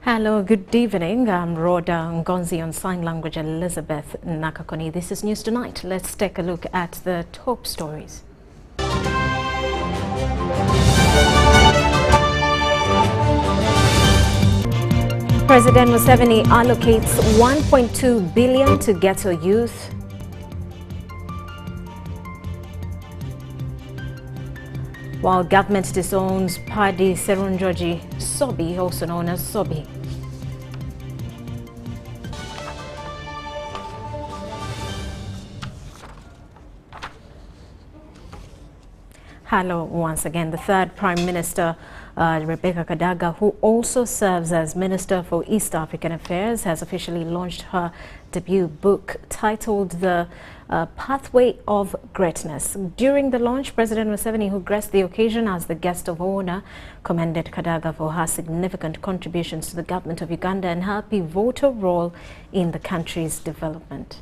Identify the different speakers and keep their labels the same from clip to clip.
Speaker 1: Hello, good evening. I'm Rhoda Ngonzi, on sign language Elizabeth Nakakoni. This is News Tonight. Let's take a look at the top stories. President Museveni allocates 1.2 billion to Ghetto youth. While government disowns Paddy Serunjoji Sobi, also known as Sobi. Hello once again. The third Prime Minister, Rebecca Kadaga, who also serves as Minister for East African Affairs, has officially launched her debut book titled The Pathway of Greatness. During the launch, President Museveni, who graced the occasion as the guest of honor, commended Kadaga for her significant contributions to the government of Uganda and her pivotal role in the country's development.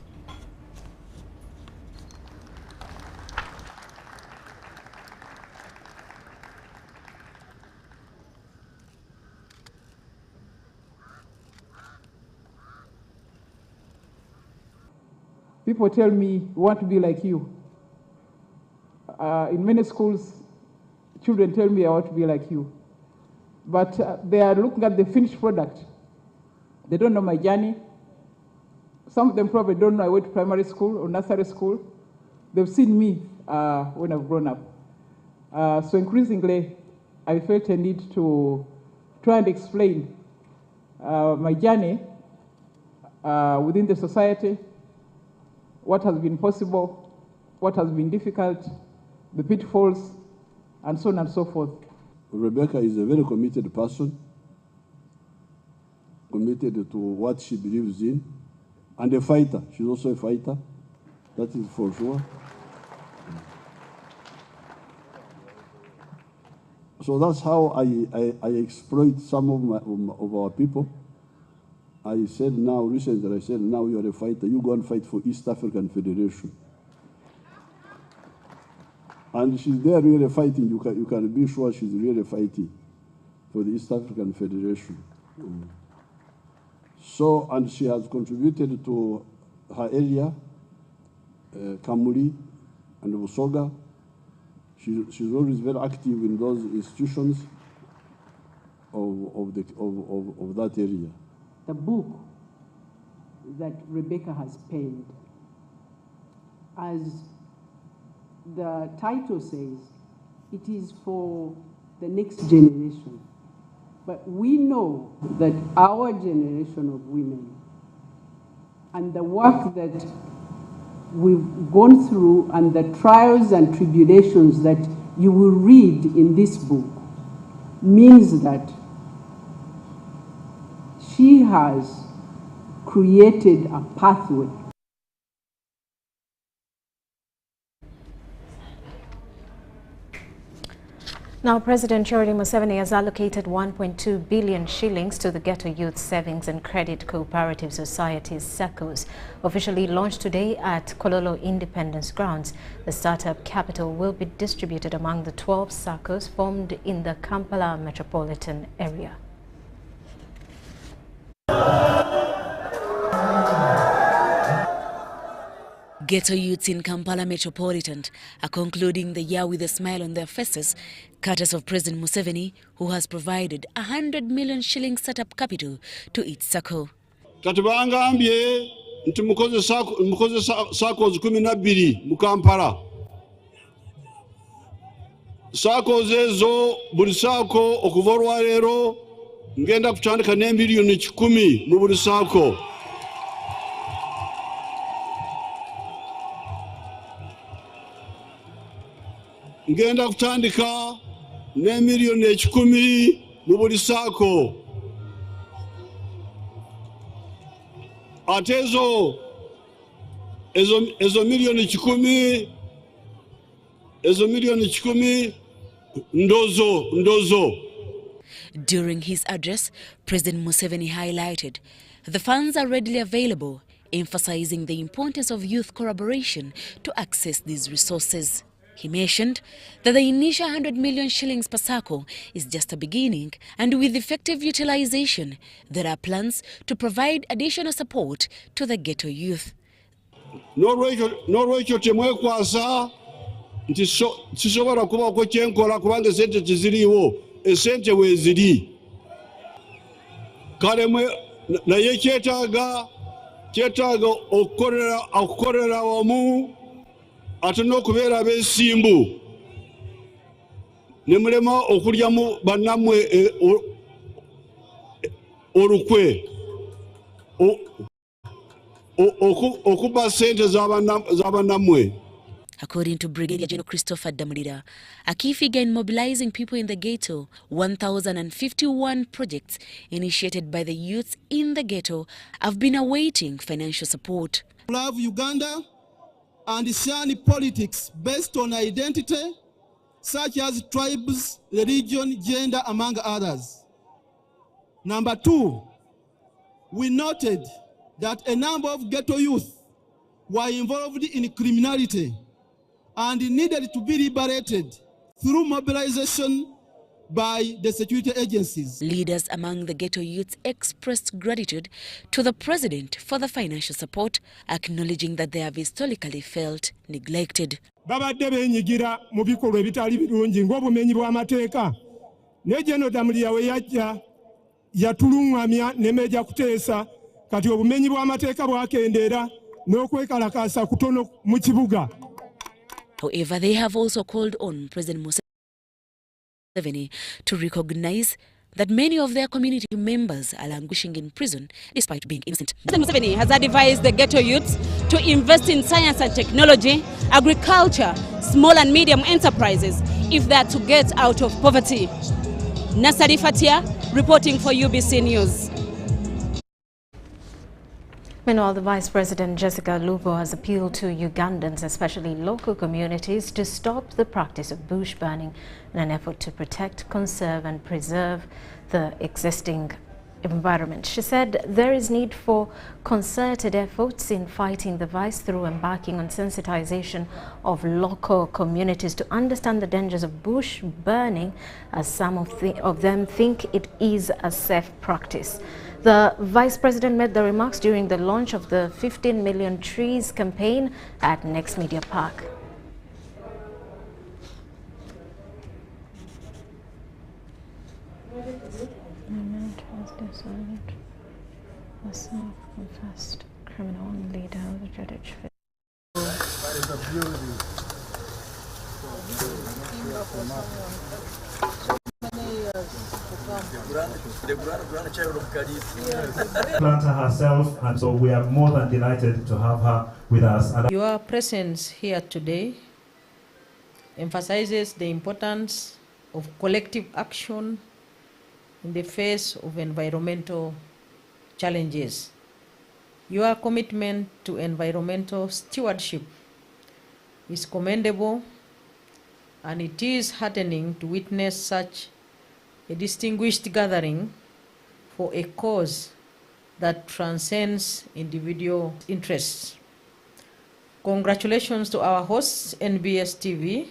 Speaker 2: People tell me, we want to be like you. In many schools, children tell me, I want to be like you. But they are looking at the finished product. They don't know my journey. Some of them probably don't know I went to primary school or nursery school. They've seen me when I've grown up. So increasingly, I felt a need to try and explain my journey within the society, what has been possible, what has been difficult, the pitfalls, and so on and so forth.
Speaker 3: Rebecca is a very committed person, committed to what she believes in, and a fighter. She's also a fighter, that is for sure. So that's how I exploit some of our people. I said recently, now you are a fighter, you go and fight for East African Federation. And she's there really fighting, you can be sure she's really fighting for the East African Federation. So, and she has contributed to her area, Kamwenge and Busoga. She's always very active in those institutions of that area.
Speaker 4: The book that Rebecca has penned, as the title says, it is for the next generation. But we know that our generation of women and the work that we've gone through and the trials and tribulations that you will read in this book means that she has created a pathway.
Speaker 1: Now, President Museveni has allocated 1.2 billion shillings to the Ghetto Youth Savings and Credit Cooperative Society's SACCOs. Officially launched today at Kololo Independence Grounds, the startup capital will be distributed among the 12 SACCOs formed in the Kampala metropolitan area.
Speaker 5: Ghetto youths in Kampala Metropolitan are concluding the year with a smile on their faces, courtesy of President Museveni, who has provided 100 million shilling setup capital to its SACCO.
Speaker 3: Katubangambye nti mukoze SACCOs 12 mu Kampala. SACCOs ezo buli SACCO okuva olwaleero ngenda kutandika ne miliyoni 10 mu buli SACCO. Ngenda kutandika ne miliyoni 10 mu buli SACCO. Ate ezo miliyoni 10 ndozo.
Speaker 5: During his address, President Museveni highlighted the funds are readily available, emphasizing the importance of youth collaboration to access these resources. He mentioned that the initial 100 million shillings per circle is just a beginning, and with effective utilization, there are plans to provide additional support to the ghetto youth.
Speaker 3: Norwekyo temwekwasa nti sisobola kubaako kyenkola kubanga esente teziriiwo, esente weeziri. Kale naye kyetaaga okukolera wamu ate n'okubeera abeesimbu ne mulema okulyamu bannammwe olukwe okuba ssente z'abannammwe.
Speaker 5: According to Brigadier General Christopher Damulira, a key figure in mobilizing people in the ghetto, 1,051 projects initiated by the youths in the ghetto have been awaiting financial support.
Speaker 6: Love Uganda and shun politics based on identity, such as tribes, religion, gender, among others. Number two, we noted that a number of ghetto youth were involved in criminality and needed to be liberated through mobilization by the security agencies.
Speaker 5: Leaders among the ghetto youths expressed gratitude to the president for the financial support, acknowledging that they have historically felt neglected.
Speaker 7: Babadde beenyigira mu bikolwa ebitali birungi ng'obumenyi bw'amateeka. Ne General Damulira we yajja yatuluŋŋamya ne Meeja Kuteesa, kati obumenyi bw'amateeka bwakendeera n'okwekalakaasa kutono mu kibuga.
Speaker 5: However, they have also called on President Museveni to recognize that many of their community members are languishing in prison despite being innocent.
Speaker 8: President Museveni has advised the ghetto youths to invest in science and technology, agriculture, small and medium enterprises if they are to get out of poverty. Nasari Fatia reporting for UBC News.
Speaker 1: Meanwhile, the Vice President Jessica Lupo has appealed to Ugandans, especially local communities, to stop the practice of bush burning in an effort to protect, conserve and preserve the existing environment. She said there is need for concerted efforts in fighting the vice through embarking on sensitization of local communities to understand the dangers of bush burning, as some of them think it is a safe practice. The Vice President made the remarks during the launch of the 15 Million Trees campaign at Next Media Park. Confessed criminal and leader of the dreaded
Speaker 9: planter herself, and so we are more than delighted to have her with us.
Speaker 10: Your presence here today emphasizes the importance of collective action in the face of environmental challenges. Your commitment to environmental stewardship is commendable, and it is heartening to witness such a distinguished gathering for a cause that transcends individual interests. Congratulations to our hosts, NBS TV,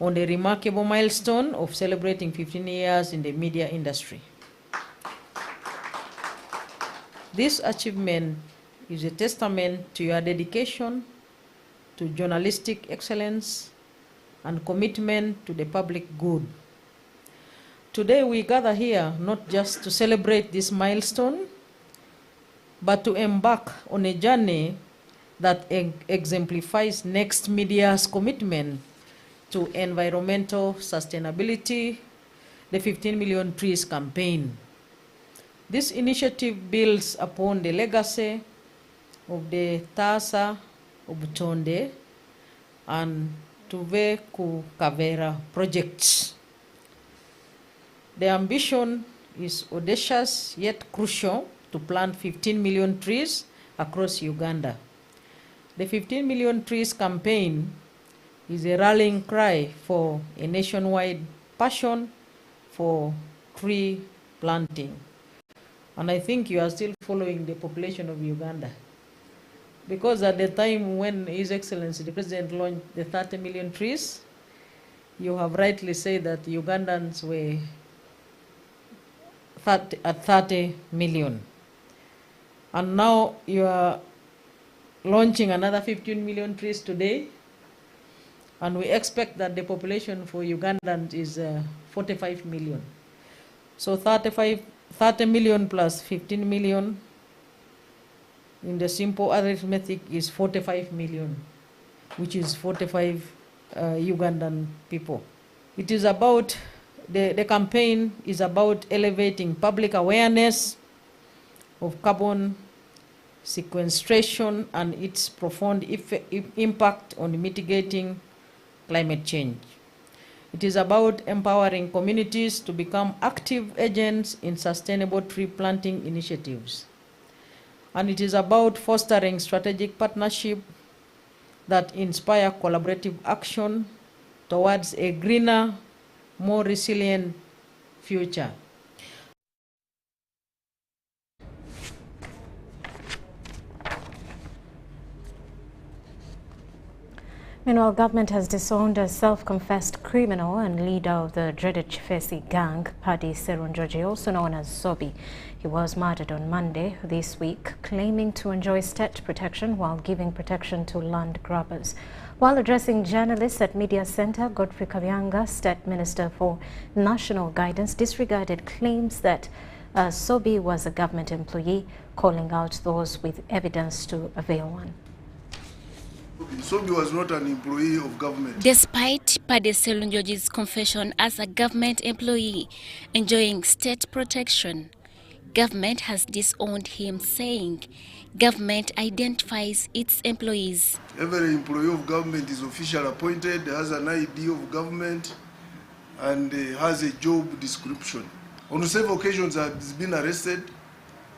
Speaker 10: on the remarkable milestone of celebrating 15 years in the media industry. This achievement is a testament to your dedication to journalistic excellence and commitment to the public good. Today we gather here not just to celebrate this milestone, but to embark on a journey that exemplifies Next Media's commitment to environmental sustainability, the 15 Million Trees campaign. This initiative builds upon the legacy of the Tasa Obutonde and Tuve ku Kavera projects. The ambition is audacious yet crucial to plant 15 million trees across Uganda. The 15 Million Trees campaign is a rallying cry for a nationwide passion for tree planting. And I think you are still following the population of Uganda. because at the time when His Excellency the President launched the 30 million trees, you have rightly said that Ugandans were at 30 million. And now you are launching another 15 million trees today, and we expect that the population for Ugandans is 45 million. So 30 million plus 15 million in the simple arithmetic is 45 million, which is 45 Ugandan people. It is about, the campaign is about elevating public awareness of carbon sequestration and its profound impact on mitigating climate change. It is about empowering communities to become active agents in sustainable tree planting initiatives. And it is about fostering strategic partnership that inspire collaborative action towards a greener, more resilient future.
Speaker 1: Meanwhile, government has disowned a self-confessed criminal and leader of the dreaded Chifesi gang, Paddy Serunjoji, also known as Zobi. He was murdered on Monday this week, claiming to enjoy state protection while giving protection to land grabbers. While addressing journalists at Media Center, Godfrey Kabyanga, State Minister for National Guidance, disregarded claims that Zobi was a government employee, calling out those with evidence to avail one.
Speaker 11: Zobi was not an employee of government.
Speaker 12: Despite Paddy Serunjoji's confession as a government employee enjoying state protection, government has disowned him, saying government identifies its employees.
Speaker 11: Every employee of government is officially appointed, has an ID of government, and has a job description. On several occasions, has been arrested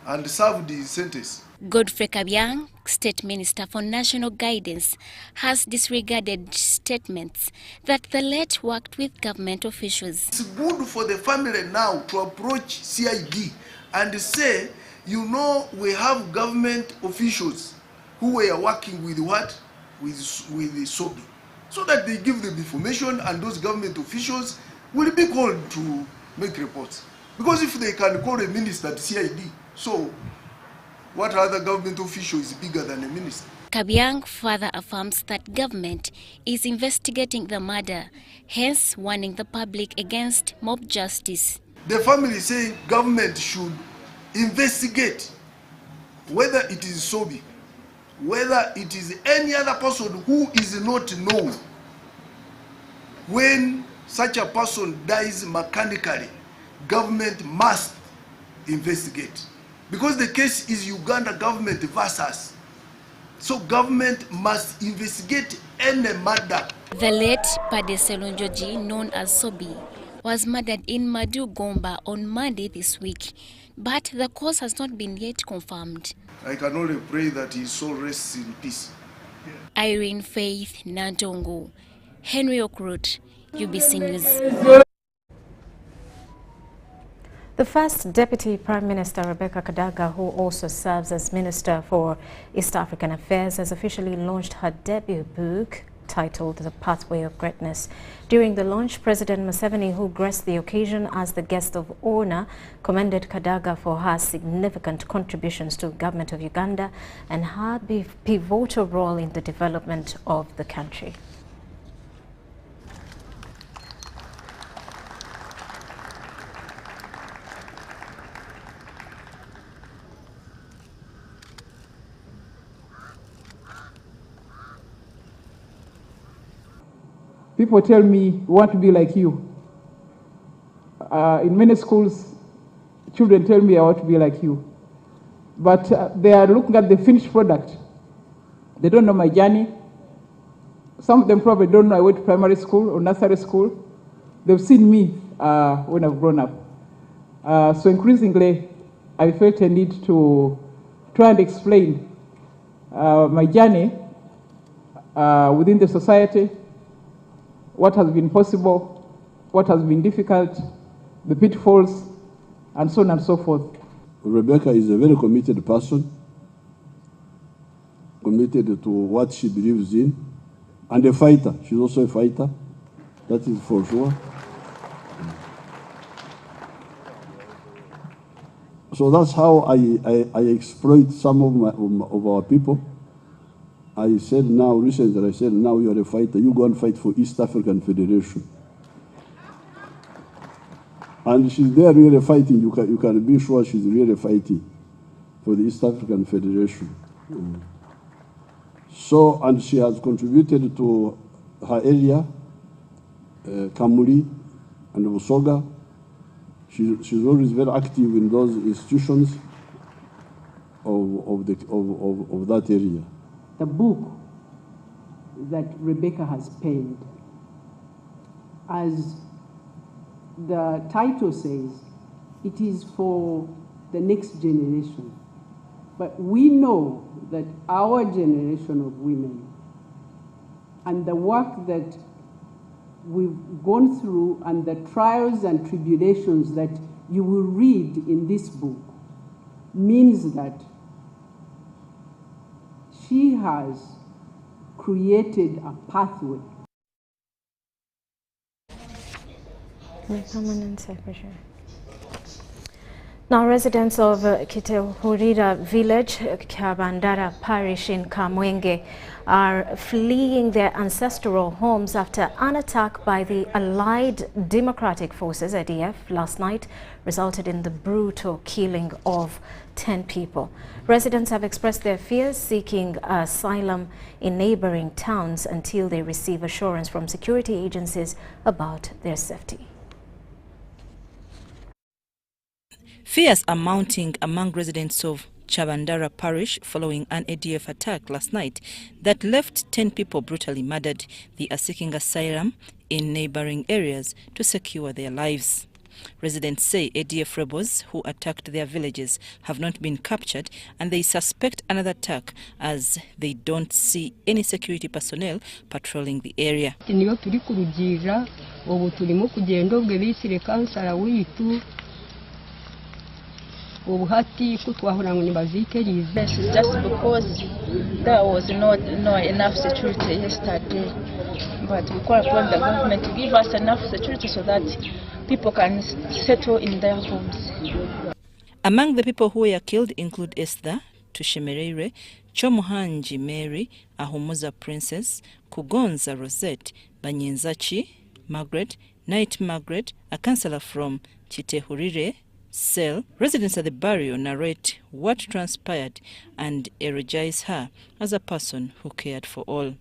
Speaker 11: and served his sentence.
Speaker 12: Godfrey Kabyanga, State Minister for National Guidance, has disregarded statements that the late worked with government officials.
Speaker 11: It's good for the family now to approach CID and say, you know, we have government officials who were working with what? With Zobi. So that they give them information and those government officials will be called to make reports. Because if they can call a minister at CID, so what other government official is bigger than a minister?
Speaker 12: Kabyanga further affirms that government is investigating the murder, hence warning the public against mob justice.
Speaker 11: The family say government should investigate whether it is Zobi, whether it is any other person who is not known. When such a person dies mechanically, government must investigate. Because the case is Uganda government versus. So government must investigate any murder.
Speaker 12: The late Paddy Serunjoji, known as Zobi, was murdered in Madugomba on Monday this week, but the cause has not been yet confirmed.
Speaker 11: I can only pray that his soul rests in peace.
Speaker 12: Irene Faith Nantongo, Henry Okrut, UBC News.
Speaker 1: The first Deputy Prime Minister, Rebecca Kadaga, who also serves as Minister for East African Affairs, has officially launched her debut book titled The Pathway of Greatness. During the launch, President Museveni, who graced the occasion as the guest of honor, commended Kadaga for her significant contributions to the government of Uganda and her pivotal role in the development of the country.
Speaker 2: People tell me, we want to be like you. In many schools, children tell me I want to be like you. But they are looking at the finished product. They don't know my journey. Some of them probably don't know I went to primary school or nursery school. They've seen me when I've grown up. So increasingly, I felt a need to try and explain my journey within the society, what has been possible, what has been difficult, the pitfalls, and so on and so forth.
Speaker 3: Rebecca is a very committed person. committed to what she believes in, and a fighter. She's also a fighter, that is for sure. So that's how I exploit some of our people. I said now, recently I said, now you are a fighter, you go and fight for East African Federation. And she's there really fighting, you can be sure she's really fighting for the East African Federation. So, and she has contributed to her area, Kamwenge and Busoga. She's always very active in those institutions of that area.
Speaker 4: The book that Rebecca has penned, as the title says, it is for the next generation. But we know that our generation of women and the work that we've gone through and the trials and tribulations that you will read in this book means that she has created a pathway.
Speaker 1: The Permanent Secretary. Now, residents of Kitehurira village, Kabandara parish in Kamwenge, are fleeing their ancestral homes after an attack by the Allied Democratic Forces, ADF, last night resulted in the brutal killing of 10 people. Residents have expressed their fears, seeking asylum in neighboring towns until they receive assurance from security agencies about their safety.
Speaker 13: Fears are mounting among residents of Chabandara parish following an ADF attack last night that left 10 people brutally murdered. They are seeking asylum in neighboring areas to secure their lives. Residents say ADF rebels who attacked their villages have not been captured, and they suspect another attack as they don't see any security personnel patrolling the area.
Speaker 14: This is just because there was not enough security yesterday, but we call upon the government to give us enough security so that people can settle in their homes.
Speaker 13: Among the people who were killed include Esther Tushemerere, Chomuhanji Mary, Ahumuza Princess, Kugonza Rosette, Banyenzachi Margaret, Knight Margaret, a councillor from Kitehurire Cell. Residents at the barrio narrate what transpired and eulogize her as a person who cared for all.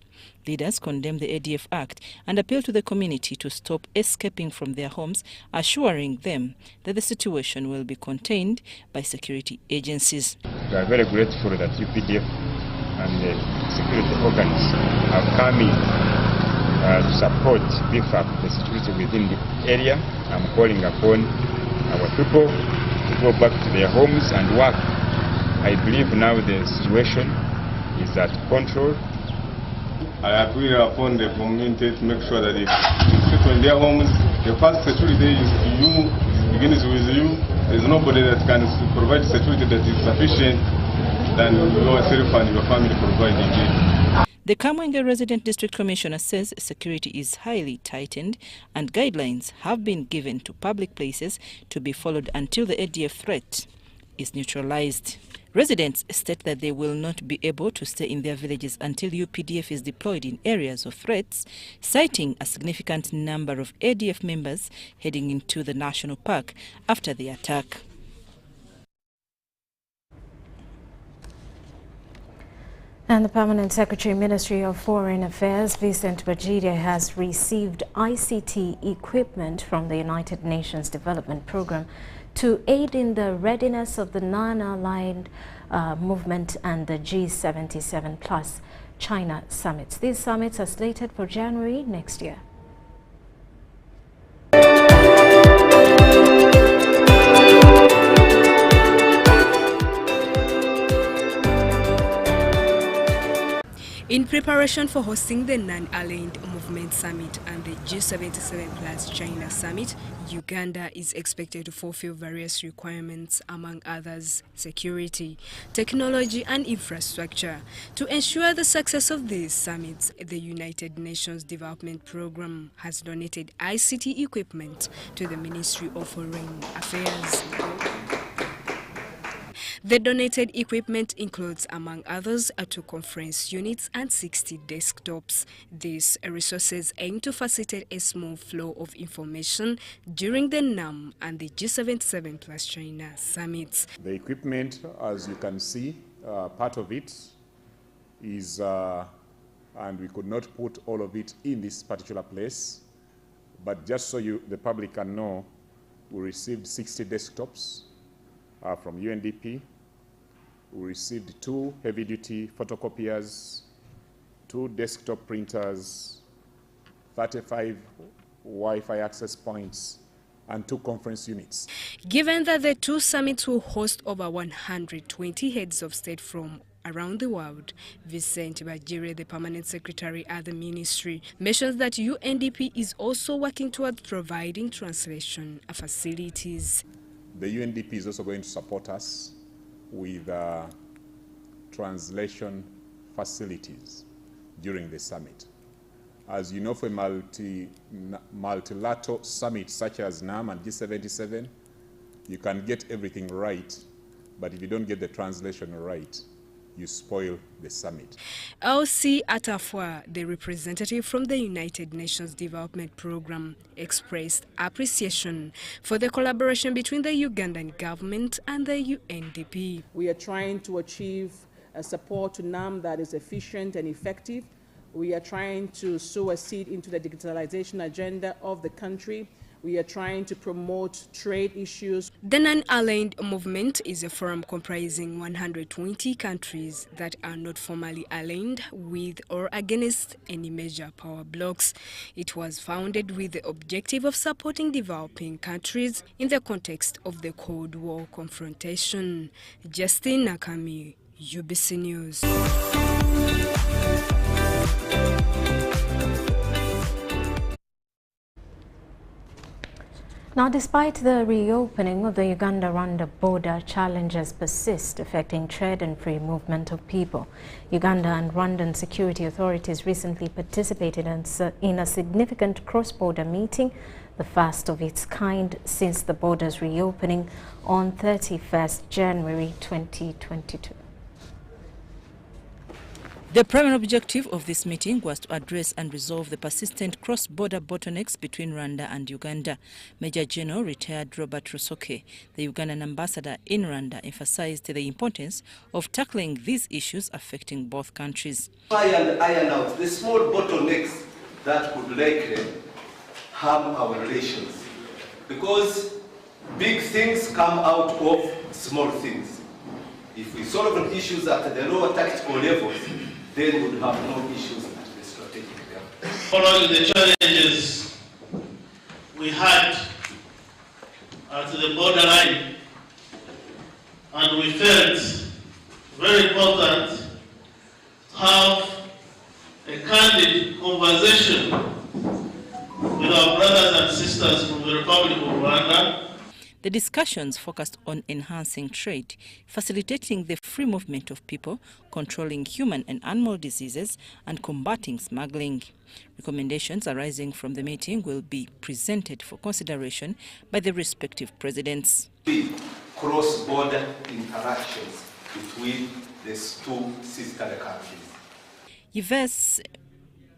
Speaker 13: Leaders condemn the ADF Act and appeal to the community to stop escaping from their homes, assuring them that the situation will be contained by security agencies.
Speaker 15: We are very grateful that UPDF and the security organs have come in to support beef up the security within the area. I'm calling upon our people to go back to their homes and work. I believe now the situation is at control.
Speaker 16: I appeal upon the community to make sure that they sit in their homes. The first security is you, begins with you. There is nobody that can provide security that is sufficient than yourself and your family providing it.
Speaker 13: The Kamwenge Resident District Commissioner says security is highly tightened and guidelines have been given to public places to be followed until the ADF threat is neutralized. Residents state that they will not be able to stay in their villages until UPDF is deployed in areas of threats, citing a significant number of ADF members heading into the national park after the attack.
Speaker 1: And the Permanent Secretary, Ministry of Foreign Affairs, Vincent Bajide, has received ICT equipment from the United Nations Development Programme to aid in the readiness of the non-aligned movement and the G77 plus China summits. These summits are slated for January next year.
Speaker 17: In preparation for hosting the Non-Aligned Movement Summit and the G77 plus China Summit, Uganda is expected to fulfill various requirements, among others, security, technology and infrastructure. To ensure the success of these summits, the United Nations Development Programme has donated ICT equipment to the Ministry of Foreign Affairs. The donated equipment includes, among others, 2 conference units and 60 desktops. These resources aim to facilitate a smooth flow of information during the NAM and the G77 plus China summits.
Speaker 18: The equipment, as you can see, part of it is, and we could not put all of it in this particular place, but just so the public can know, we received 60 desktops from UNDP. We received 2 heavy-duty photocopiers, 2 desktop printers, 35 Wi-Fi access points, and 2 conference units.
Speaker 17: Given that the 2 summits will host over 120 heads of state from around the world, Vincent Bajire, the permanent secretary at the ministry, mentions that UNDP is also working towards providing translation facilities.
Speaker 18: The UNDP is also going to support us with translation facilities during the summit. As you know, for a multilateral summit such as NAM and G77, you can get everything right, but if you don't get the translation right, you spoil the summit.
Speaker 17: Elsie Atafwa, the representative from the United Nations Development Programme, expressed appreciation for the collaboration between the Ugandan government and the UNDP.
Speaker 19: We are trying to achieve a support to NAM that is efficient and effective. We are trying to sow a seed into the digitalization agenda of the country. We are trying to promote trade issues.
Speaker 17: The Non-Aligned Movement is a forum comprising 120 countries that are not formally aligned with or against any major power blocs. It was founded with the objective of supporting developing countries in the context of the Cold War confrontation. Justin Nakami, UBC News.
Speaker 1: Now, despite the reopening of the Uganda-Rwanda border, challenges persist affecting trade and free movement of people. Uganda and Rwandan security authorities recently participated in a significant cross-border meeting, the first of its kind since the border's reopening on 31st January 2022.
Speaker 13: The primary objective of this meeting was to address and resolve the persistent cross-border bottlenecks between Rwanda and Uganda. Major General retired Robert Rusoke, the Ugandan ambassador in Rwanda, emphasized the importance of tackling these issues affecting both countries.
Speaker 20: Try and iron out the small bottlenecks that could likely harm our relations, because big things come out of small things. If we solve issues at the lower tactical levels, then we would have no issues at the strategic level.
Speaker 21: Following the challenges we had at the borderline, and we felt very important to have a candid conversation with our brothers and sisters from the Republic of Rwanda.
Speaker 13: The discussions focused on enhancing trade, facilitating the free movement of people, controlling human and animal diseases, and combating smuggling. Recommendations arising from the meeting will be presented for consideration by the respective presidents.
Speaker 20: Cross-border interactions between these 2 sister countries.
Speaker 13: Yves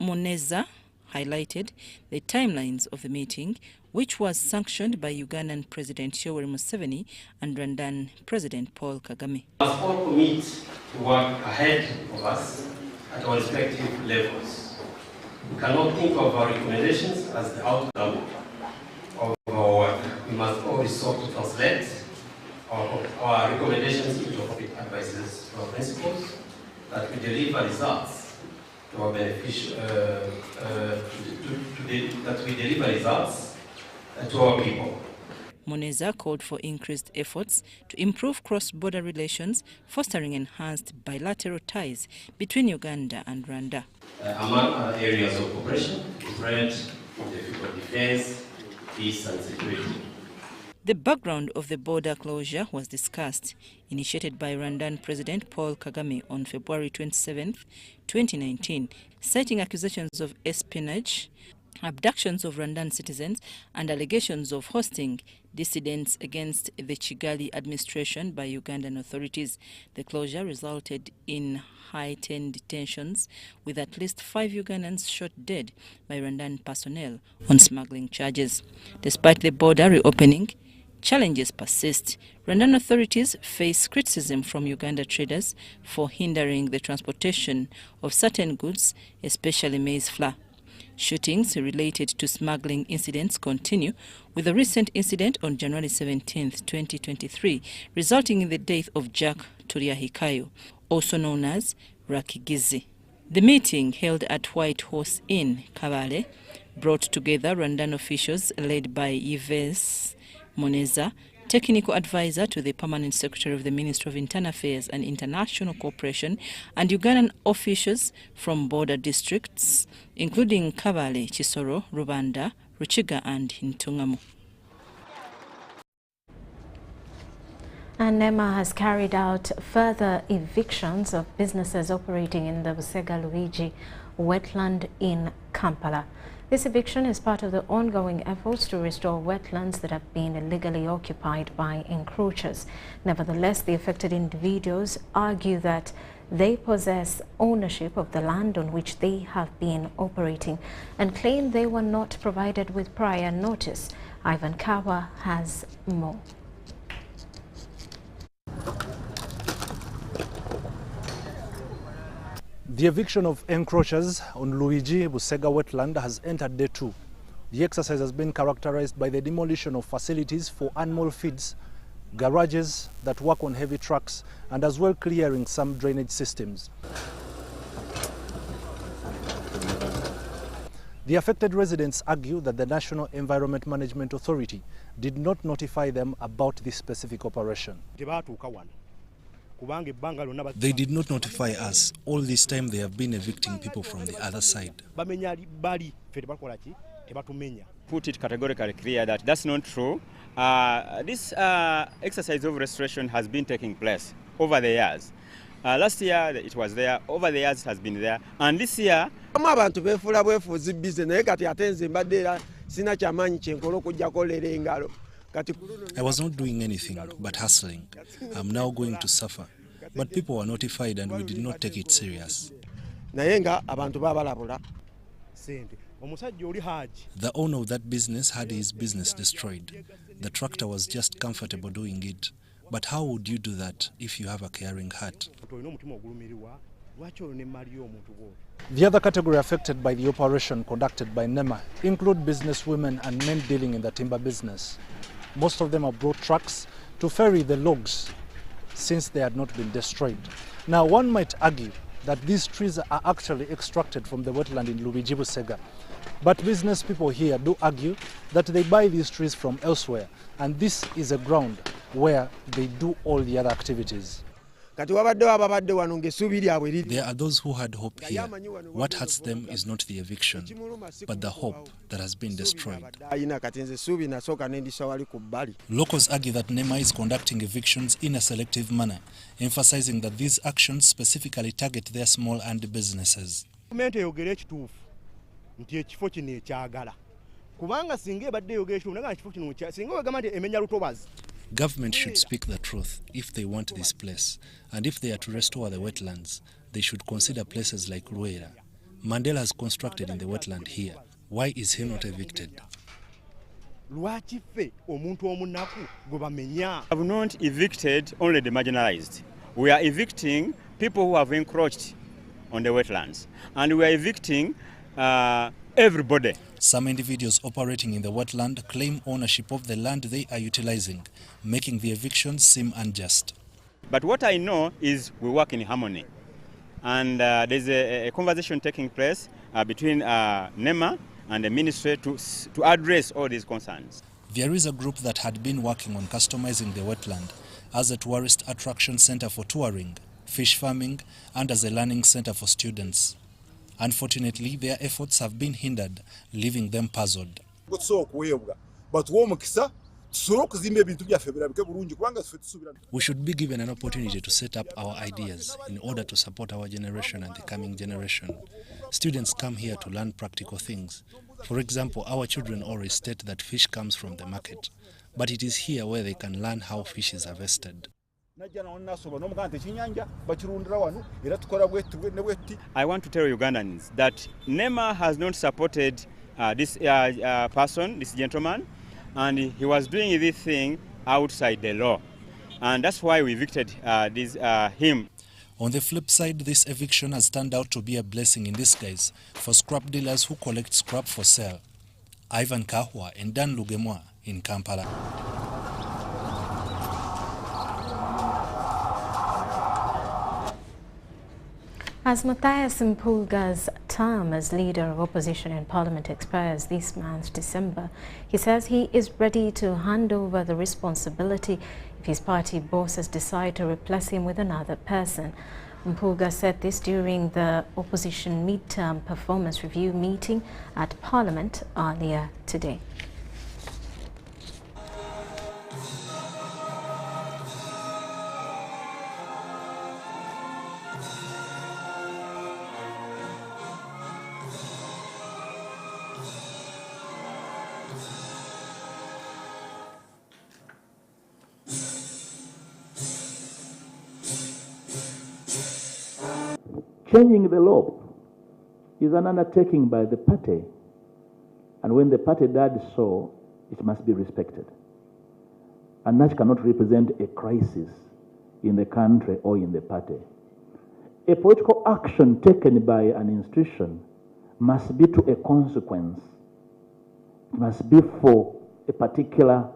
Speaker 13: Moneza highlighted the timelines of the meeting, which was sanctioned by Ugandan President Yoweri Museveni and Rwandan President Paul Kagame.
Speaker 22: We must all commit to work ahead of us at our respective levels. We cannot think of our recommendations as the outcome of our work. We must all resort to translate our recommendations into concrete advices to our principles, that we deliver results to our that we deliver results to our people.
Speaker 13: Moneza called for increased efforts to improve cross-border relations, fostering enhanced bilateral ties between Uganda and Rwanda.
Speaker 22: Among other areas of cooperation, trade, defense, peace and security.
Speaker 13: The background of the border closure was discussed, initiated by Rwandan President Paul Kagame on February 27, 2019, citing accusations of espionage, abductions of Rwandan citizens, and allegations of hosting dissidents against the Kigali administration by Ugandan authorities. The closure resulted in heightened tensions, with at least 5 Ugandans shot dead by Rwandan personnel on smuggling charges. Despite the border reopening, challenges persist. Rwandan authorities face criticism from Uganda traders for hindering the transportation of certain goods, especially maize flour. Shootings related to smuggling incidents continue, with a recent incident on January 17, 2023, resulting in the death of Jack Turiahikayo, also known as Rakigizi. The meeting, held at White Horse Inn, Kabale, brought together Rwandan officials led by Yves Moneza, technical advisor to the Permanent Secretary of the Ministry of Internal Affairs and International Cooperation, and Ugandan officials from border districts, including Kabale, Kisoro, Rubanda, Ruchiga and Ntungamu.
Speaker 1: And NEMA has carried out further evictions of businesses operating in the Busega-Luigi wetland in Kampala. This eviction is part of the ongoing efforts to restore wetlands that have been illegally occupied by encroachers. Nevertheless, the affected individuals argue that they possess ownership of the land on which they have been operating and claim they were not provided with prior notice. Ivan Kawa has more.
Speaker 6: The eviction of encroachers on Luigi Busega wetland has entered day 2. The exercise has been characterized by the demolition of facilities for animal feeds, garages that work on heavy trucks, and as well clearing some drainage systems. The affected residents argue that the National Environment Management Authority did not notify them about this specific operation.
Speaker 7: They did not notify us. All this time they have been evicting people from the other side.
Speaker 15: Put it categorically clear that that's not true. This exercise of restoration has been taking place over the years. Last year it was there, over the years it has been there, and this year
Speaker 7: I was not doing anything but hustling. I'm now going to suffer. But people were notified and we did not take it serious. The owner of that business had his business destroyed. The tractor was just comfortable doing it. But how would you do that if you have a caring heart?
Speaker 6: The other category affected by the operation conducted by NEMA include businesswomen and men dealing in the timber business. Most of them have brought trucks to ferry the logs since they had not been destroyed. Now, one might argue that these trees are actually extracted from the wetland in Luigi Busega. But business people here do argue that they buy these trees from elsewhere, and this is a ground where they do all the other activities.
Speaker 7: There are those who had hope here. What hurts them is not the eviction, but the hope that has been destroyed. Locals argue that NEMA is conducting evictions in a selective manner, emphasizing that these actions specifically target their small-end businesses. Government should speak the truth if they want this place, and if they are to restore the wetlands, they should consider places like Ruera. Mandela has constructed in the wetland here. Why is he not evicted?
Speaker 15: We have not evicted only the marginalized. We are evicting people who have encroached on the wetlands, and we are evicting everybody.
Speaker 7: Some individuals operating in the wetland claim ownership of the land they are utilizing, making the evictions seem unjust.
Speaker 15: But what I know is we work in harmony. And there's a conversation taking place between NEMA and the ministry to address all these concerns.
Speaker 6: There is a group that had been working on customizing the wetland as a tourist attraction center for touring, fish farming, and as a learning center for students. Unfortunately, their efforts have been hindered, leaving them puzzled. We should be given an opportunity to set up our ideas in order to support our generation and the coming generation. Students come here to learn practical things. For example, our children always state that fish comes from the market, but it is here where they can learn how fish is harvested.
Speaker 5: I want to tell Ugandans that NEMA has not supported this person, this gentleman, and he was doing this thing outside the law. And that's why we evicted him.
Speaker 6: On the flip side, this eviction has turned out to be a blessing in disguise for scrap dealers who collect scrap for sale. Ivan Kahwa and Dan Lugemwa in Kampala.
Speaker 1: As Matthias Mpulga's term as leader of opposition in parliament expires this month, December, he says he is ready to hand over the responsibility if his party bosses decide to replace him with another person. Mpulga said this during the opposition mid-term performance review meeting at Parliament earlier today.
Speaker 8: Changing the law is an undertaking by the party, and when the party does so, it must be respected. And that cannot represent a crisis in the country or in the party. A political action taken by an institution must be to a consequence. It must be for a particular,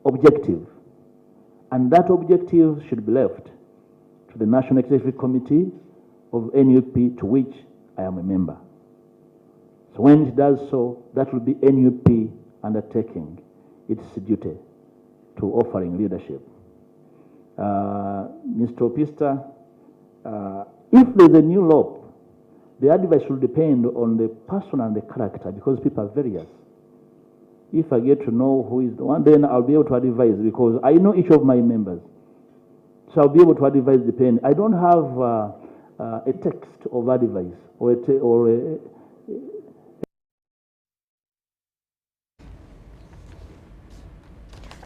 Speaker 8: objective. And that objective should be left to the National Executive Committee of NUP, to which I am a member. So when it does so, that will be NUP undertaking its duty to offering leadership. Mr. Opista, if there's a new law, the advice will depend on the person and the character, because people are various. If I get to know who is the one, then I'll be able to advise, because I know each of my members. So I'll be able to advise depending. I don't have a text of advice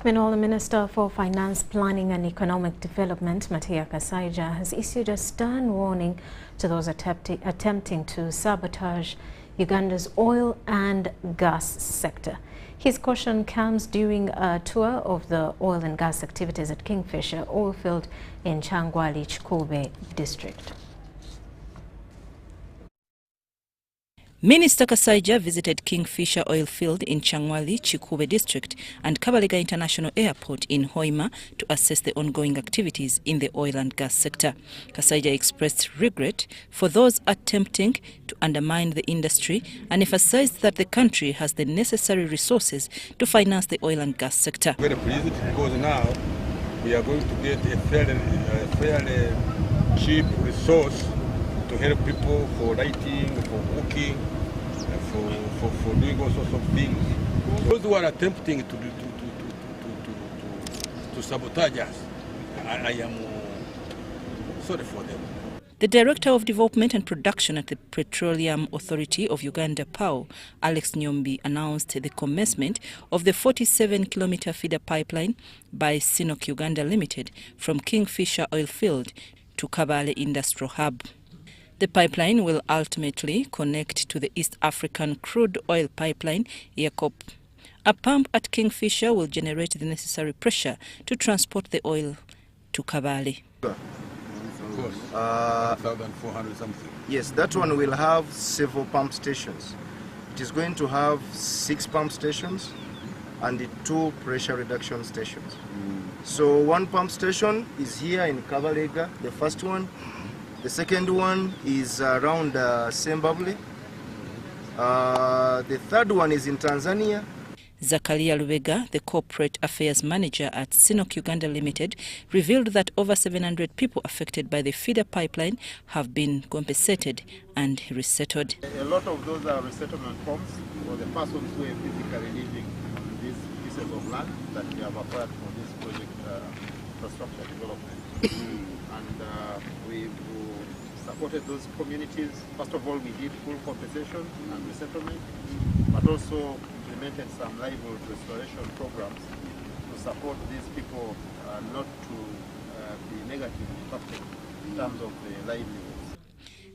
Speaker 1: Meanwhile, the Minister for Finance, Planning and Economic Development, Rebecca Kadaga, has issued a stern warning to those attempting to sabotage Uganda's oil and gas sector. His caution comes during a tour of the oil and gas activities at Kingfisher oil field in Changwali-Chikube district.
Speaker 13: Minister Kadaga visited Kingfisher oil field in Changwali-Chikube district and Kabalega International Airport in Hoima to assess the ongoing activities in the oil and gas sector. Kadaga expressed regret for those attempting to undermine the industry and emphasized that the country has the necessary resources to finance the oil and gas sector.
Speaker 23: Very pleased because now we are going to get a fairly cheap resource to help people for lighting, for cooking, for doing all sorts of things. Those who are attempting to sabotage us, I am sorry for them.
Speaker 13: The Director of Development and Production at the Petroleum Authority of Uganda, PAO, Alex Nyombi, announced the commencement of the 47-kilometer feeder pipeline by Sinok Uganda Limited from Kingfisher oil field to Kabale Industrial Hub. The pipeline will ultimately connect to the East African crude oil pipeline, EACOP. A pump at Kingfisher will generate the necessary pressure to transport the oil to Kabale.
Speaker 23: 1,400 something.
Speaker 24: Yes, that one will have several pump stations. It is going to have 6 pump stations and 2 pressure reduction stations. So one pump station is here in Kabalega, the first one. The second one is around Zimbabwe. The third one is in Tanzania.
Speaker 13: Zakaria Lubega, the corporate affairs manager at Sinok Uganda Limited, revealed that over 700 people affected by the feeder pipeline have been compensated and resettled.
Speaker 9: A lot of those are resettlement forms for the persons who are physically living on these pieces of land that we have acquired for this project infrastructure development. And we've supported those communities. First of all, we did full compensation and resettlement, but also implemented some livelihood restoration programs to support these people not to be negatively impacted in terms of the livelihoods.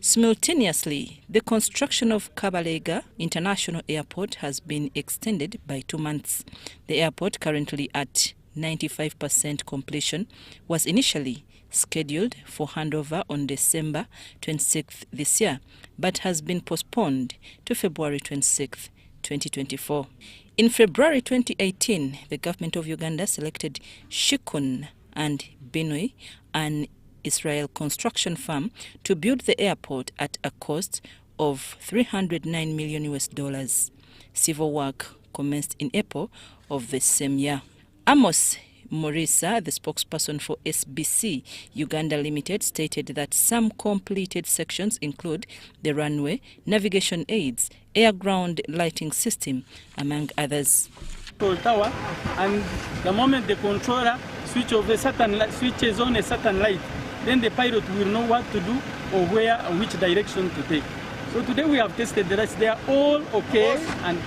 Speaker 13: Simultaneously, the construction of Kabalega International Airport has been extended by 2 months. The airport, currently at 95% completion, was initially scheduled for handover on December 26th this year, but has been postponed to February 26th, 2024. In February 2018, the government of Uganda selected Shikun and Binui, an Israel construction firm, to build the airport at a cost of $309 million. Civil work commenced in April of the same year. Amos Morisa, the spokesperson for SBC Uganda Limited, stated that some completed sections include the runway, navigation aids, air-ground lighting system, among others.
Speaker 10: Tower, and the moment the controller switches on a certain light, then the pilot will know what to do or where and which direction to take. So today we have tested the rest. They are all okay. And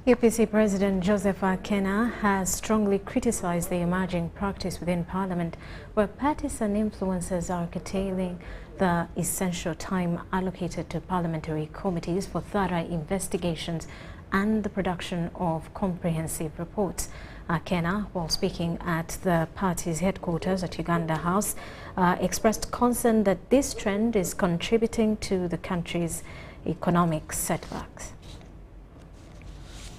Speaker 1: UPC President Joseph Akena has strongly criticized the emerging practice within Parliament where partisan influences are curtailing the essential time allocated to parliamentary committees for thorough investigations and the production of comprehensive reports. Akena, while speaking at the party's headquarters at Uganda House, expressed concern that this trend is contributing to the country's economic setbacks.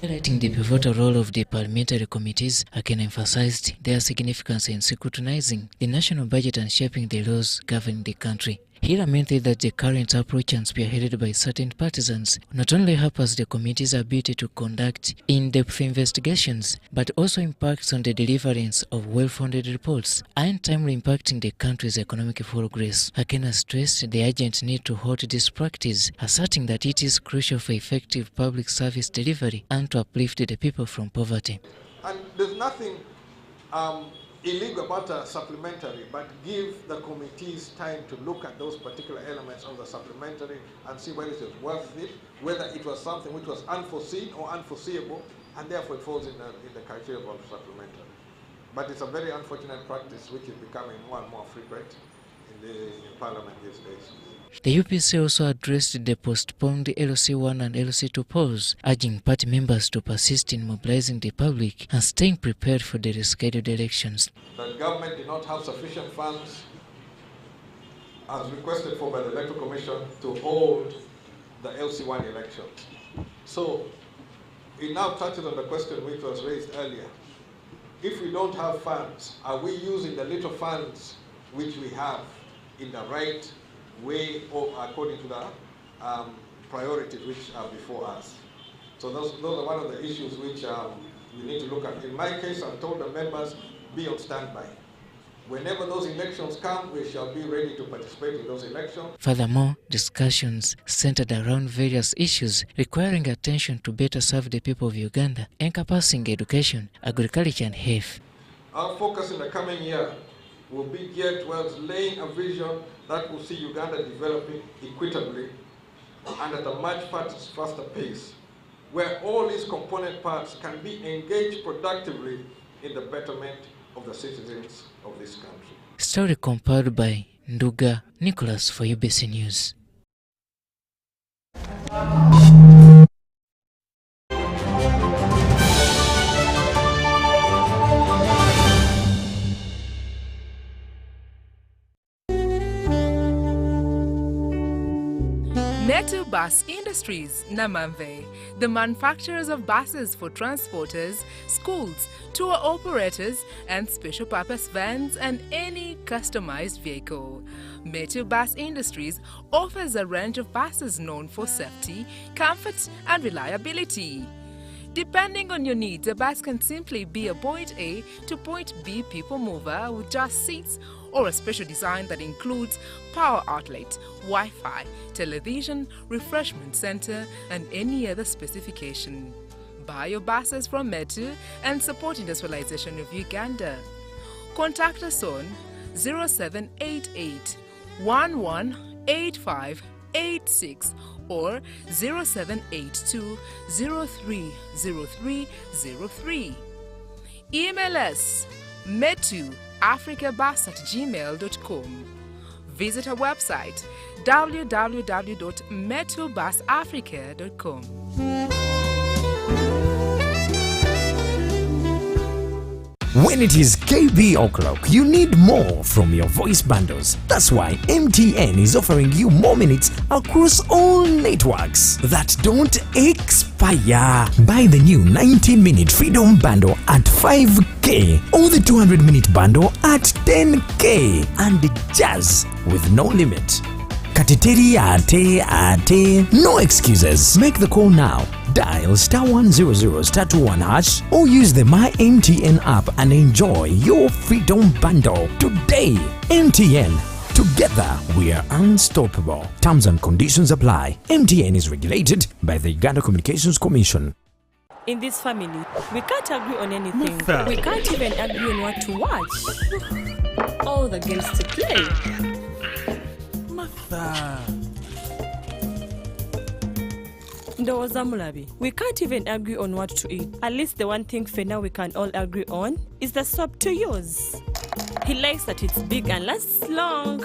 Speaker 11: Highlighting the pivotal role of the parliamentary committees, Akena emphasized their significance in scrutinizing the national budget and shaping the laws governing the country. He lamented that the current approach and spearheaded by certain partisans not only hampers the committee's ability to conduct in-depth investigations, but also impacts on the deliverance of well-founded reports and timely impacting the country's economic progress. Akena stressed the urgent need to halt this practice, asserting that it is crucial for effective public service delivery and to uplift the people from poverty.
Speaker 12: And there's nothing illegal about a supplementary, but give the committees time to look at those particular elements of the supplementary and see whether it is worth it, whether it was something which was unforeseen or unforeseeable, and therefore it falls in the criteria of supplementary. But it's a very unfortunate practice which is becoming more and more frequent in Parliament these days.
Speaker 11: The UPC also addressed the postponed LC1 and LC2 polls, urging party members to persist in mobilizing the public and staying prepared for the rescheduled elections.
Speaker 12: The government did not have sufficient funds, as requested for by the Electoral Commission, to hold the LC1 elections. So it now touches on the question which was raised earlier. If we don't have funds, are we using the little funds which we have in the right way or according to the priorities which are before us? So those are one of the issues which we need to look at. In my case, I've told the members, be on standby. Whenever those elections come, we shall be ready to participate in those elections.
Speaker 11: Furthermore, discussions centered around various issues requiring attention to better serve the people of Uganda, encompassing education, agriculture and health.
Speaker 12: Our focus in the coming year will be geared towards laying a vision that will see Uganda developing equitably and at a much faster pace, where all these component parts can be engaged productively in the betterment of the citizens of this country.
Speaker 11: Story compiled by Nduga Nicholas for UBC News.
Speaker 2: Metu Bus Industries, Namamve, the manufacturers of buses for transporters, schools, tour operators, and special purpose vans and any customized vehicle. Metu Bus Industries offers a range of buses known for safety, comfort, and reliability. Depending on your needs, a bus can simply be a point A to point B people mover with just seats, or a special design that includes power outlet, Wi-Fi, television, refreshment center, and any other specification. Buy your buses from Metu and support industrialization of Uganda. Contact us on 0788 118586 or 0782 030303. Email us metuafricabus@gmail.com. Visit our website www.metubusafrica.com.
Speaker 3: When it is KB o'clock, you need more from your voice bundles. That's why MTN is offering you more minutes across all networks that don't expire. Buy the new 90-minute Freedom Bundle at 5K or the 200-minute bundle at 10K and just with no limit. Katiteri ate, no excuses. Make the call now. Dial *100*21# or use the My MTN app and enjoy your Freedom Bundle today. MTN. Together we are unstoppable. Terms and conditions apply. MTN is regulated by the Uganda Communications Commission.
Speaker 4: In this family, we can't agree on anything.
Speaker 14: Martha.
Speaker 4: We can't even agree on what to watch. All the games to play.
Speaker 14: Martha.
Speaker 4: Ndoza Mulabi, we can't even agree on what to eat. At least the one thing for now we can all agree on is the soap to use. He likes that it's big and lasts long.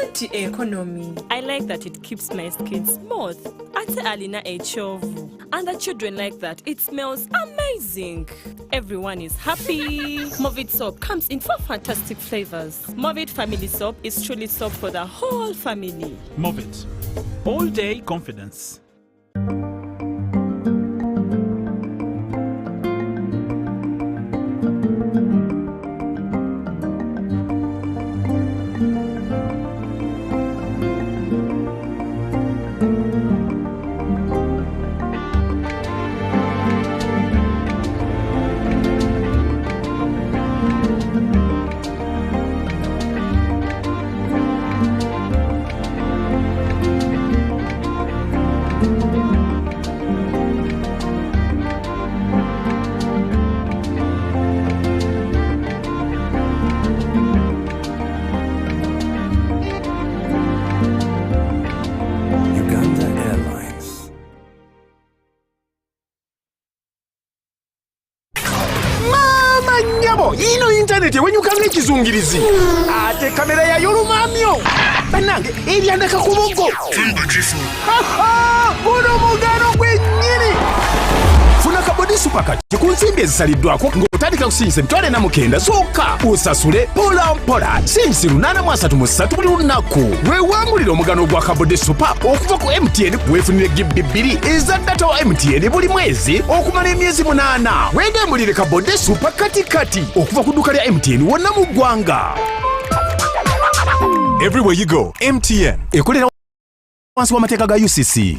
Speaker 4: Anti-economy. I like that it keeps my skin smooth. Ate alina echovu. And the children like that. It smells amazing. Everyone is happy. Movit soap comes in 4 fantastic flavors. Movit family soap is truly soap for the whole family.
Speaker 14: Movit. All day confidence.
Speaker 25: Ino internet wenyukanga ekizungirizi ate kamera ya yolumamyo banange ebyandaka ku buggo guno mugano gwennyini funa kabodi supakati ku nsimbi ezisaliddwako ng'otandika kusinza emitwalo 49 zokka osasule mpola sinzi 833 buli lunaku weewangulira omugano gwa kabodi supa okuva ku MTN weefunire GB 2 eza data wa MTN buli mwezi okumala emyezi 8 weegambulire kabodi supa kati okuva ku dduuka lya MTN wonna mu ggwanga. Everywhere you go, MTN ekolera wansi w'amateeka ga UCC.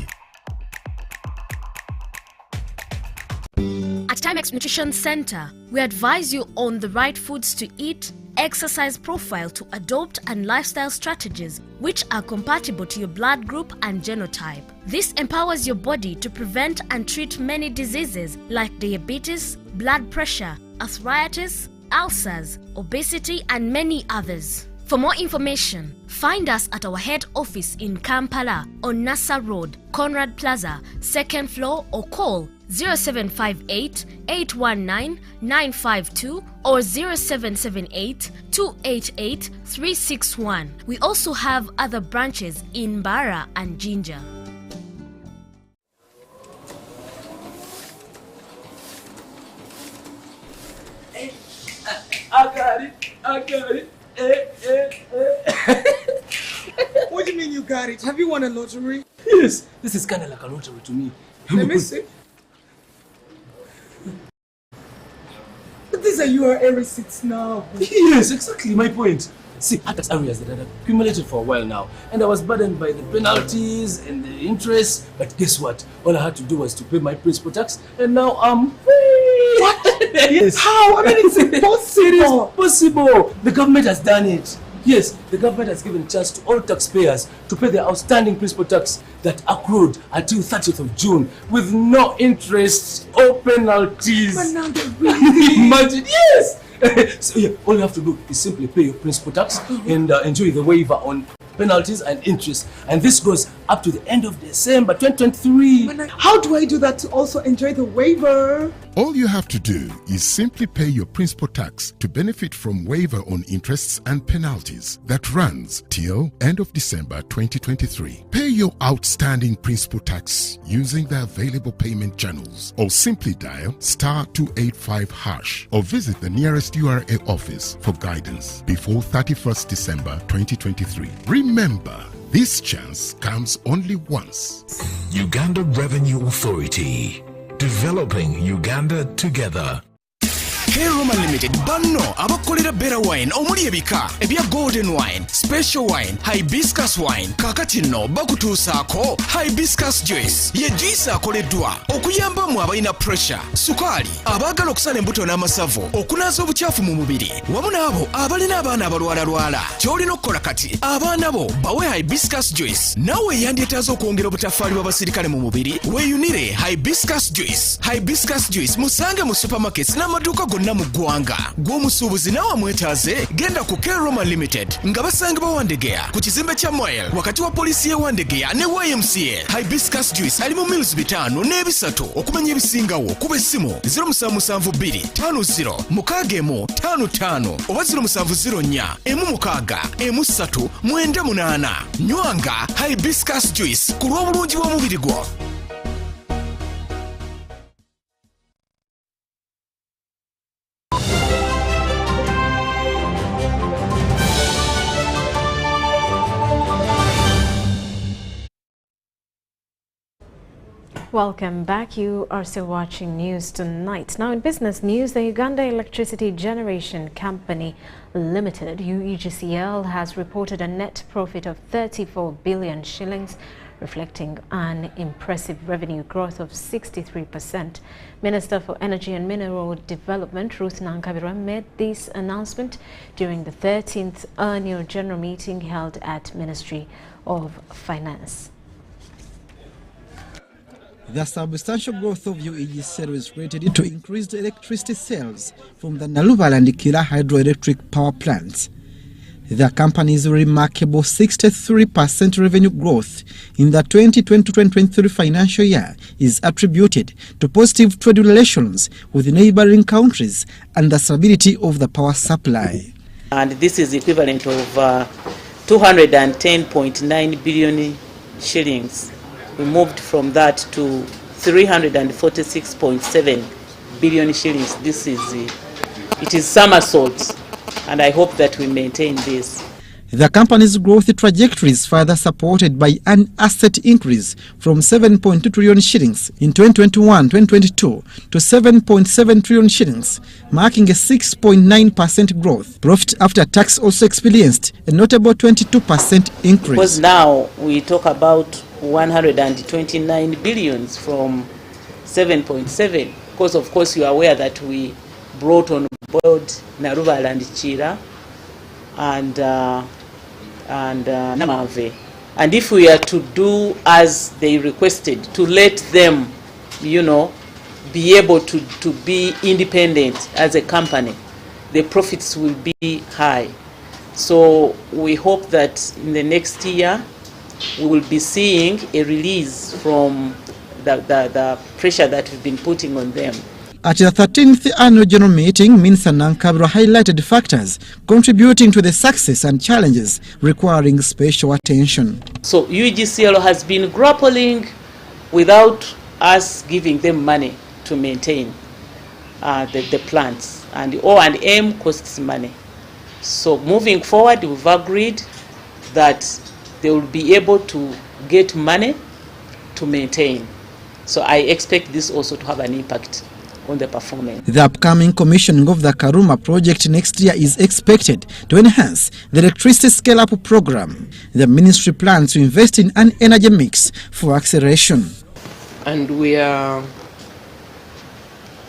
Speaker 26: At Timex Nutrition Center, we advise you on the right foods to eat, exercise profile to adopt, and lifestyle strategies which are compatible to your blood group and genotype. This empowers your body to prevent and treat many diseases like diabetes, blood pressure, arthritis, ulcers, obesity, and many others. For more information, find us at our head office in Kampala on Nassa Road, Conrad Plaza, 2nd floor, or call 0758 819 952 or 0778 288 361. We also have other branches in Bara and Jinja.
Speaker 27: I got it. What do you mean you got it? Have you won a lottery? Yes, this is kind of like a lottery to me.
Speaker 16: Let me see. But these are URA receipts now.
Speaker 27: Yes, exactly my point. See, tax areas that had accumulated for a while now, and I was burdened by the penalties and the interest. But guess what? All I had to do was to pay my principal tax, and now I'm free.
Speaker 16: What?
Speaker 27: Yes.
Speaker 16: How? I mean, it's impossible.
Speaker 27: It is possible. The government has done it. Yes, the government has given chance to all taxpayers to pay their outstanding principal tax that accrued until 30th of June with no interest or penalties.
Speaker 16: But now they're really
Speaker 27: imagine, yes. So yeah, all you have to do is simply pay your principal tax and enjoy the waiver on penalties and interest. And this goes up to the end of December 2023.
Speaker 16: How do I do that to also enjoy the waiver?
Speaker 17: All you have to do is simply pay your principal tax to benefit from waiver on interests and penalties that runs till end of December 2023. Pay your outstanding principal tax using the available payment channels or simply dial *285# or visit the nearest URA office for guidance before 31st December 2023. Remember, this chance comes only once.
Speaker 3: Uganda Revenue Authority, developing Uganda together.
Speaker 25: K-Roma Limited banno abakolera Better Wine omuli ebika ebya Golden Wine, Special Wine, Hibiscus Wine. Kakati nno bakutuusaako Hibiscus Juice ye juice akoleddwa okuyambamu abalina pressure, sukali, abaagala okusala embuto n'amasavu, okunaaza obukyafu mu mubiri wamu n'abo abalina abaana abalwalalwala. Ky'olina okukola kati abaana bo bawe Hibiscus Juice, naawe yandyetaaza okwongera obutafaali bw'abasirikale mu mubiri weeyunire Hibiscus Juice. Hibiscus Juice musange mu supermarkets n'amaduuka gonna mu ggwanga. Gw'omusuubuzi nawe amwetaaze genda ku K-Roma Limited nga basangibwa Wandegeya ku kizimbe kya Moel wakati wa polisi y'e Wandegeya ne YMCA. Hibiscus Juice ali mu mills 5 n'ebisatu. Okumanya ebisingawo kuba essimu 0772506155 oba 0704161398. Nywanga Hibiscus Juice ku lw'obulungi bw'omubiri gwo.
Speaker 1: Welcome back. You are still watching News Tonight. Now in business news, the Uganda Electricity Generation Company Limited, UEGCL, has reported a net profit of 34 billion shillings, reflecting an impressive revenue growth of 63%. Minister for Energy and Mineral Development Ruth Nankabirwa made this announcement during the 13th annual general meeting held at Ministry of Finance.
Speaker 18: The substantial growth of UEGCL is related to increased electricity sales from the Naluval and Kira hydroelectric power plants. The company's remarkable 63% revenue growth in the 2020-2023 financial year is attributed to positive trade relations with neighboring countries and the stability of the power supply.
Speaker 19: And this is equivalent of 210.9 billion shillings. We moved from that to 346.7 billion shillings. This is it is somersault, and I hope that we maintain this.
Speaker 18: The company's growth trajectory is further supported by an asset increase from 7.2 trillion shillings in 2021-2022 to 7.7 trillion shillings, marking a 6.9% growth. Profit after tax also experienced a notable 22% increase.
Speaker 19: Because now we talk about 129 billions from 7.7, because of course you are aware that we brought on board Naruval and Chira and Namave. And if we are to do as they requested, to let them, you know, be able to be independent as a company, the profits will be high. So we hope that in the next year we will be seeing a release from the pressure that we've been putting on them.
Speaker 18: At the 13th annual general meeting, Minister Nankabirwa highlighted factors contributing to the success and challenges requiring special attention.
Speaker 19: So UEGCL has been grappling without us giving them money to maintain the plants, and O&M costs money. So moving forward, we've agreed that they will be able to get money to maintain. So I expect this also to have an impact on the performance.
Speaker 18: The upcoming commissioning of the Karuma project next year is expected to enhance the electricity scale-up program. The ministry plans to invest in an energy mix for acceleration.
Speaker 5: And we are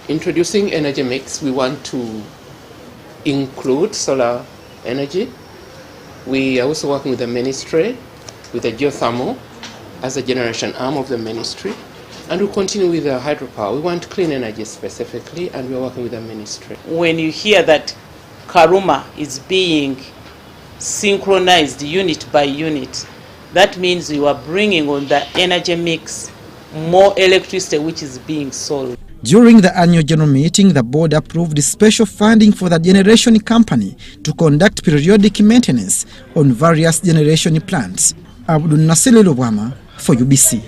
Speaker 5: introducing energy mix. We want to include solar energy. We are also working with the ministry, with the geothermal as a generation arm of the ministry. And we'll continue with the hydropower. We want clean energy specifically, and we're working with the ministry.
Speaker 19: When you hear that Karuma is being synchronized unit by unit, that means you are bringing on the energy mix more electricity which is being sold.
Speaker 18: During the annual general meeting, the board approved special funding for the generation company to conduct periodic maintenance on various generation plants. Abdul Nasir Lubwama for UBC.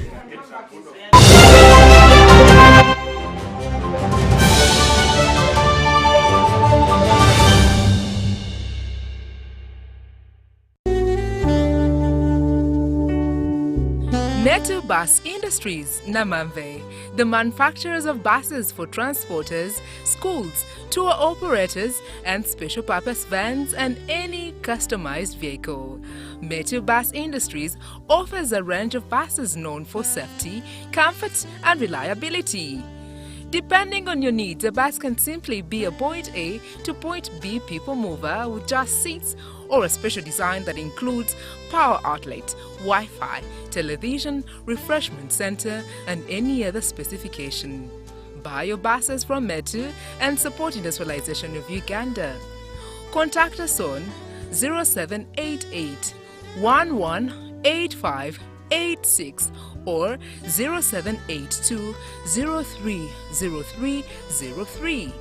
Speaker 2: Ghetto Bus Industries, Namamve, the manufacturers of buses for transporters, schools, tour operators, and special purpose vans and any customized vehicle. Ghetto Bus Industries offers a range of buses known for safety, comfort, and reliability. Depending on your needs, a bus can simply be a point A to point B people mover with just seats, or a special design that includes power outlet, Wi-Fi, television, refreshment center, and any other specification. Buy your buses from Metu and support industrialization of Uganda. Contact us on 0788 118586 or 0782 030303.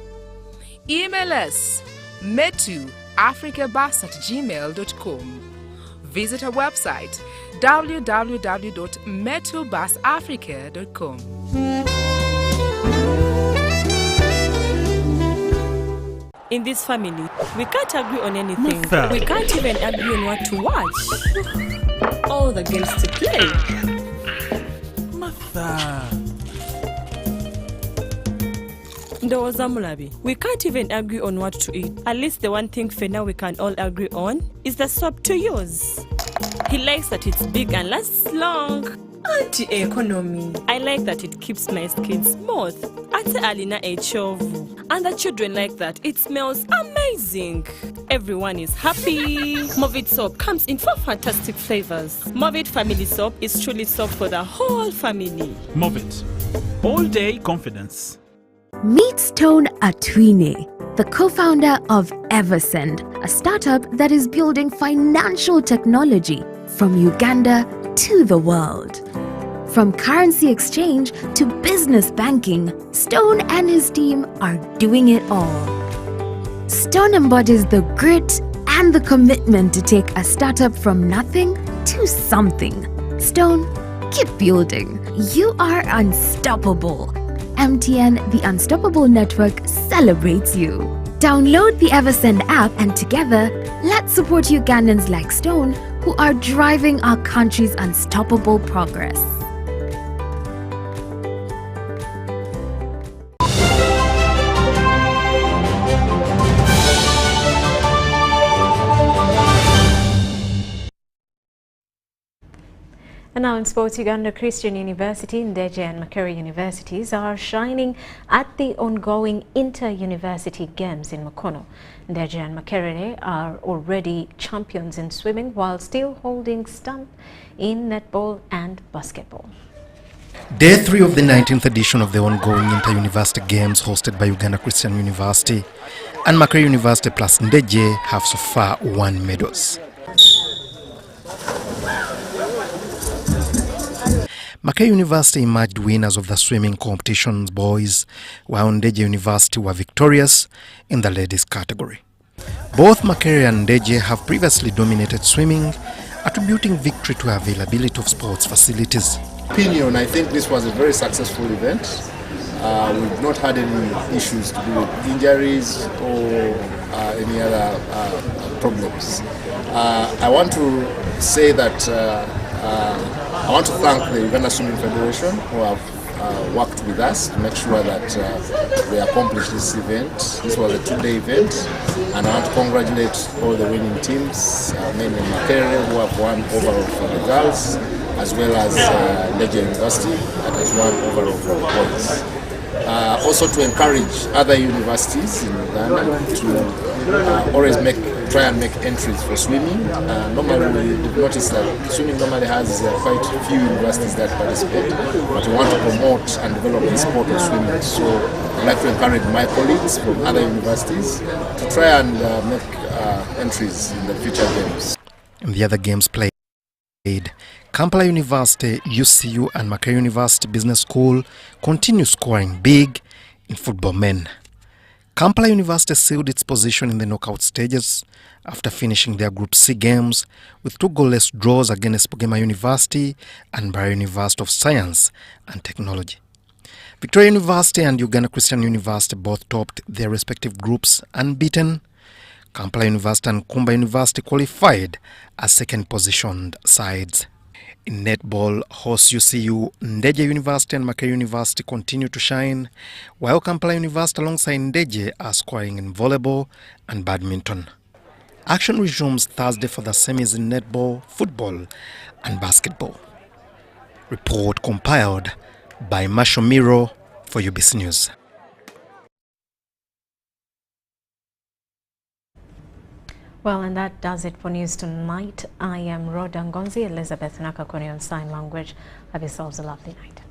Speaker 2: Email us metuafricabus@gmail.com. Visit our website www.metubusafrica.com.
Speaker 4: In this family, we can't agree on anything. We can't even agree on what to watch. All the games to play. Ndoza Mulabi, we can't even agree on what to eat. At least the one thing for now we can all agree on is the soap to use. He likes that it's big and lasts long. Anti-economy. I like that it keeps my skin smooth. Ate alina echovu. And the children like that. It smells amazing. Everyone is happy. Movit soap comes in 4 fantastic flavors. Movit family soap is truly soap for the whole family.
Speaker 14: Movit. All day confidence.
Speaker 6: Meet Stone Atwine, the co-founder of Eversend, a startup that is building financial technology from Uganda to the world. From currency exchange to business banking, Stone and his team are doing it all. Stone embodies the grit and the commitment to take a startup from nothing to something. Stone, keep building. You are unstoppable. MTN, the Unstoppable Network, celebrates you. Download the Eversend app and together, let's support Ugandans like Stone who are driving our country's unstoppable progress.
Speaker 1: And now in sports, Uganda Christian University, Ndeje and Makerere universities are shining at the ongoing inter-university games in Mukono. Ndeje and Makerere are already champions in swimming while still holding stamp in netball and basketball.
Speaker 7: Day 3 of the 19th edition of the ongoing inter-university games hosted by Uganda Christian University and Makerere University plus Ndeje have so far won medals. Makerere University emerged winners of the swimming competitions boys, while Ndeje University were victorious in the ladies category. Both Makerere and Ndeje have previously dominated swimming, attributing victory to availability of sports facilities.
Speaker 15: I think this was a very successful event. We've not had any issues to do with injuries or any other problems. I want to say that I want to thank the Uganda Swimming Federation who have worked with us to make sure that we accomplish this event. This was a 2-day event, and I want to congratulate all the winning teams, mainly Makerere, who have won overall for the girls, as well as Leger University, that has won overall for the boys. Also to encourage other universities in Uganda to always try and make entries for swimming. Normally we've noticed that swimming normally has quite a few universities that participate, but we want to promote and develop the sport of swimming. So I'd like to encourage my colleagues from other universities to try and make entries in the future games.
Speaker 7: In the other games played, Kampala University, UCU and Makerere University Business School continue scoring big in football men. Kampala University sealed its position in the knockout stages after finishing their Group C games with 2 goalless draws against Bugema University and Mbarara University of Science and Technology. Victoria University and Uganda Christian University both topped their respective groups unbeaten. Kampala University and Kumba University qualified as second-positioned sides. In netball, host UCU, Ndeje University and Makerere University continue to shine, while Kampala University alongside Ndeje are scoring in volleyball and badminton. Action resumes Thursday for the semis in netball, football and basketball. Report compiled by Masho Miro for UBC News.
Speaker 1: Well, and that does it for news tonight. I am Rhoda Ngonzi, Elizabeth Nakakoni on sign language. Have yourselves a lovely night.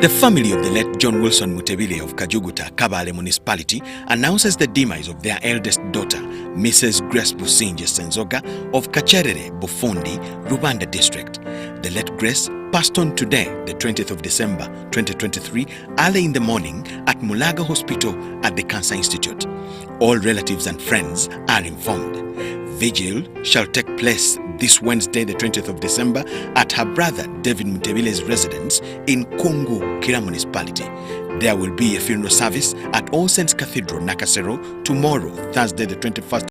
Speaker 8: The family of the late John Wilson Mutebile of Kajuguta, Kabale Municipality, announces the demise of their eldest daughter, Mrs. Grace Businje Senzoga of Kacherere, Bufundi, Rwanda District. The late Grace passed on today, the 20th of December 2023, early in the morning at Mulaga Hospital at the Cancer Institute. All relatives and friends are informed. Vigil shall take place this Wednesday, the 20th of December, at her brother David Mutebile's residence in Kungu, Kira Municipality. There will be a funeral service at All Saints Cathedral, Nakasero, tomorrow, Thursday, the 21st